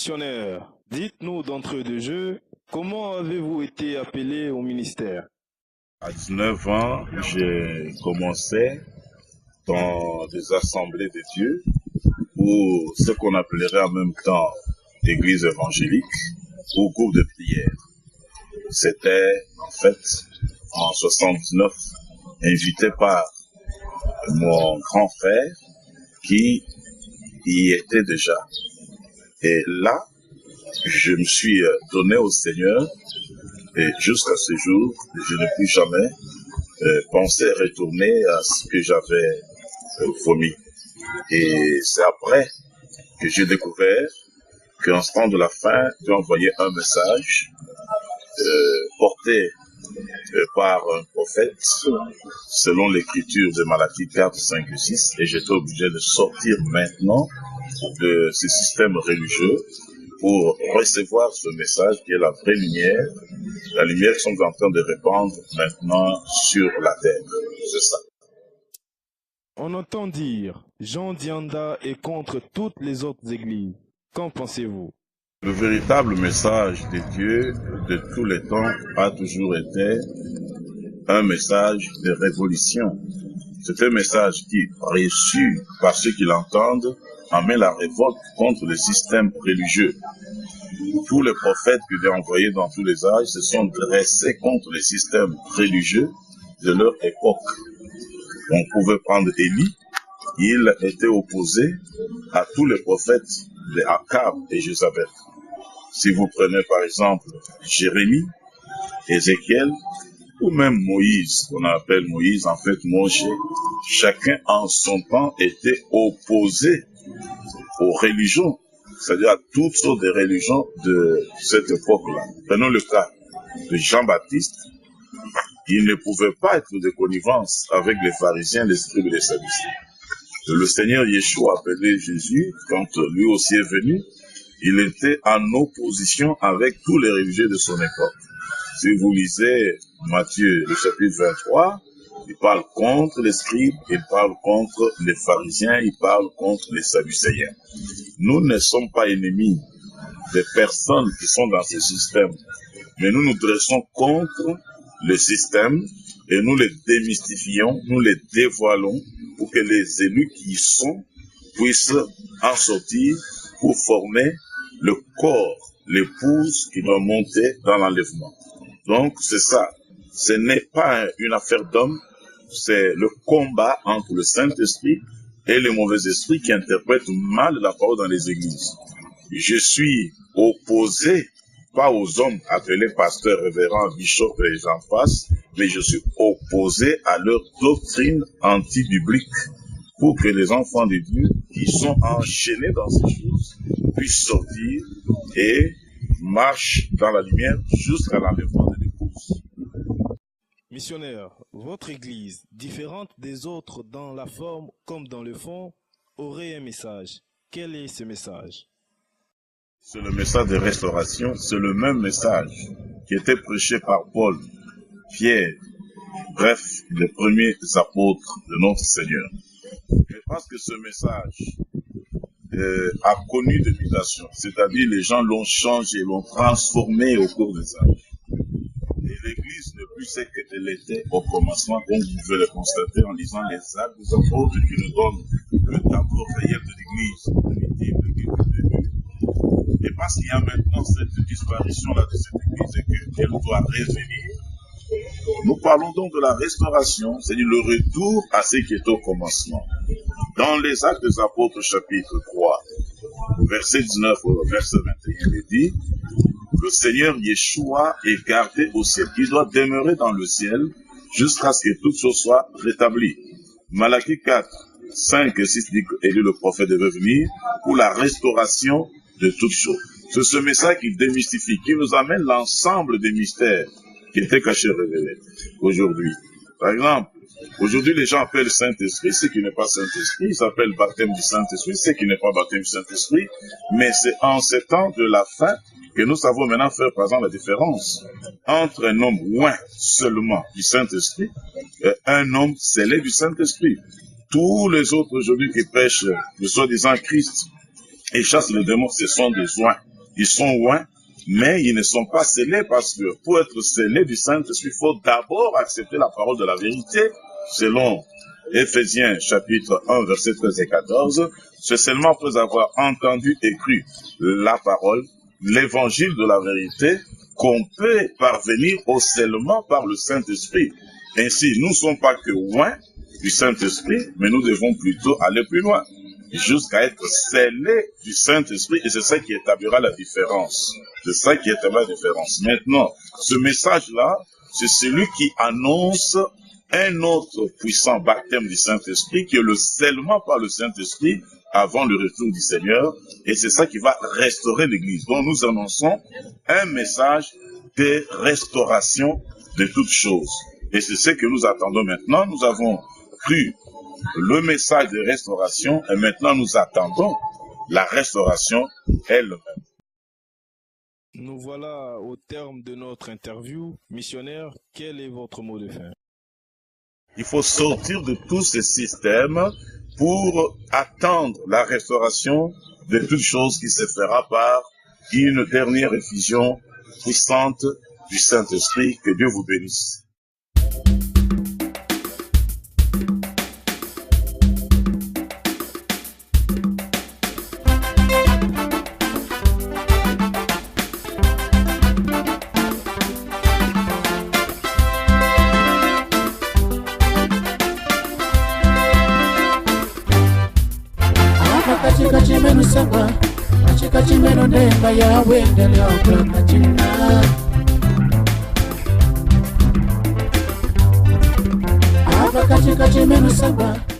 Missionnaire, dites-nous d'entrée de jeu, comment avez-vous été appelé au ministère? À 19 ans, j'ai commencé dans des assemblées de Dieu ou ce qu'on appellerait en même temps église évangélique ou groupe de prière. C'était en fait en 79, invité par mon grand frère qui y était déjà. Et là, je me suis donné au Seigneur et jusqu'à ce jour, je n'ai plus jamais pensé retourner à ce que j'avais vomi. Et c'est après que j'ai découvert qu'en ce temps de la fin, Dieu envoyait un message porté par un prophète selon l'écriture de Malachie 4, 5 et 6, et j'étais obligé de sortir maintenant de ce système religieux pour recevoir ce message qui est la vraie lumière, la lumière qu'ils sont en train de répandre maintenant sur la terre. C'est ça. On entend dire, Jean Dianda est contre toutes les autres églises. Qu'en pensez-vous? Le véritable message de Dieu de tous les temps a toujours été un message de révolution. C'est un message qui, reçu par ceux qui l'entendent, amène la révolte contre le système religieux. Tous les prophètes que Dieu a envoyés dans tous les âges se sont dressés contre le système religieux de leur époque. On pouvait prendre Élie, il était opposé à tous les prophètes de Akab et Jézabel. Si vous prenez par exemple Jérémie, Ézéchiel, ou même Moïse, qu'on appelle Moïse, en fait Moshe, chacun en son temps était opposé aux religions, c'est-à-dire à toutes sortes de religions de cette époque-là. Prenons le cas de Jean-Baptiste, il ne pouvait pas être de connivence avec les pharisiens, les scribes et les sadducéens. Le Seigneur Yeshua, appelé Jésus, quand lui aussi est venu, il était en opposition avec tous les religieux de son époque. Si vous lisez Matthieu, le chapitre 23, il parle contre les scribes, il parle contre les pharisiens, il parle contre les sadducéens. Nous ne sommes pas ennemis des personnes qui sont dans ce système, mais nous nous dressons contre le système et nous les démystifions, nous les dévoilons pour que les élus qui y sont puissent en sortir pour former le corps, l'épouse qui doit monter dans l'enlèvement. Donc c'est ça, ce n'est pas une affaire d'homme, c'est le combat entre le Saint-Esprit et les mauvais esprits qui interprètent mal la parole dans les églises. Je suis opposé, pas aux hommes appelés pasteurs, révérends, bishops et j'en passe, mais je suis opposé à leur doctrine anti-biblique pour que les enfants de Dieu qui sont enchaînés dans ces choses puissent sortir et marchent dans la lumière jusqu'à l'enlèvement de l'épouse. Missionnaire, votre église, différente des autres dans la forme comme dans le fond, aurait un message. Quel est ce message? C'est le message de restauration, c'est le même message qui était prêché par Paul, Pierre, bref, les premiers apôtres de notre Seigneur. Et parce que ce message a connu des mutations, c'est-à-dire les gens l'ont changé, l'ont transformé au cours des âges. Et l'Église n'est plus ce qu'elle était au commencement, comme vous pouvez le constater en lisant les actes des apôtres qui nous donnent le tableau réel de l'Église primitive, l'Église du début. Et parce qu'il y a maintenant cette disparition-là de cette Église et qu'elle doit revenir, nous parlons donc de la restauration, c'est-à-dire le retour à ce qui est au commencement. Dans les Actes des Apôtres, chapitre 3, verset 19 au verset 21, il est dit, le Seigneur Yeshua est gardé au ciel. Il doit demeurer dans le ciel jusqu'à ce que toute chose soit rétablie. Malachie 4, 5 et 6 dit qu'Élie le prophète devait venir pour la restauration de toutes choses. C'est ce message qui démystifie, qui nous amène l'ensemble des mystères qui étaient cachés et révélés aujourd'hui. Par exemple, aujourd'hui les gens appellent Saint-Esprit ce qui n'est pas Saint-Esprit, ils appellent baptême du Saint-Esprit ce qui n'est pas baptême du Saint-Esprit, mais c'est en ces temps de la fin que nous savons maintenant faire par exemple la différence entre un homme oint seulement du Saint-Esprit et un homme scellé du Saint-Esprit. Tous les autres aujourd'hui qui prêchent le soi-disant Christ et chassent les démons, ce sont des oints. ils sont loin, mais ils ne sont pas scellés parce que pour être scellé du Saint-Esprit, il faut d'abord accepter la parole de la vérité, selon Éphésiens chapitre 1, versets 13 et 14. C'est seulement après avoir entendu et cru la parole, l'évangile de la vérité, qu'on peut parvenir au scellement par le Saint-Esprit. Ainsi, nous ne sommes pas que loin du Saint-Esprit, mais nous devons plutôt aller plus loin, jusqu'à être scellés du Saint-Esprit, et c'est ça qui établira la différence. C'est ça qui établira la différence. Maintenant, ce message-là, c'est celui qui annonce un autre puissant baptême du Saint-Esprit, qui est le scellement par le Saint-Esprit avant le retour du Seigneur, et c'est ça qui va restaurer l'Église. Donc nous annonçons un message de restauration de toutes choses. Et c'est ce que nous attendons maintenant. Nous avons cru le message de restauration, et maintenant nous attendons la restauration elle-même. Nous voilà au terme de notre interview. Missionnaire, quel est votre mot de fin? Il faut sortir de tous ces systèmes pour attendre la restauration de toutes choses qui se fera par une dernière effusion puissante du Saint-Esprit. Que Dieu vous bénisse. Kachimeno saba, kachimeno nemba ya wende leo kwa kachimena. Kachimeno saba.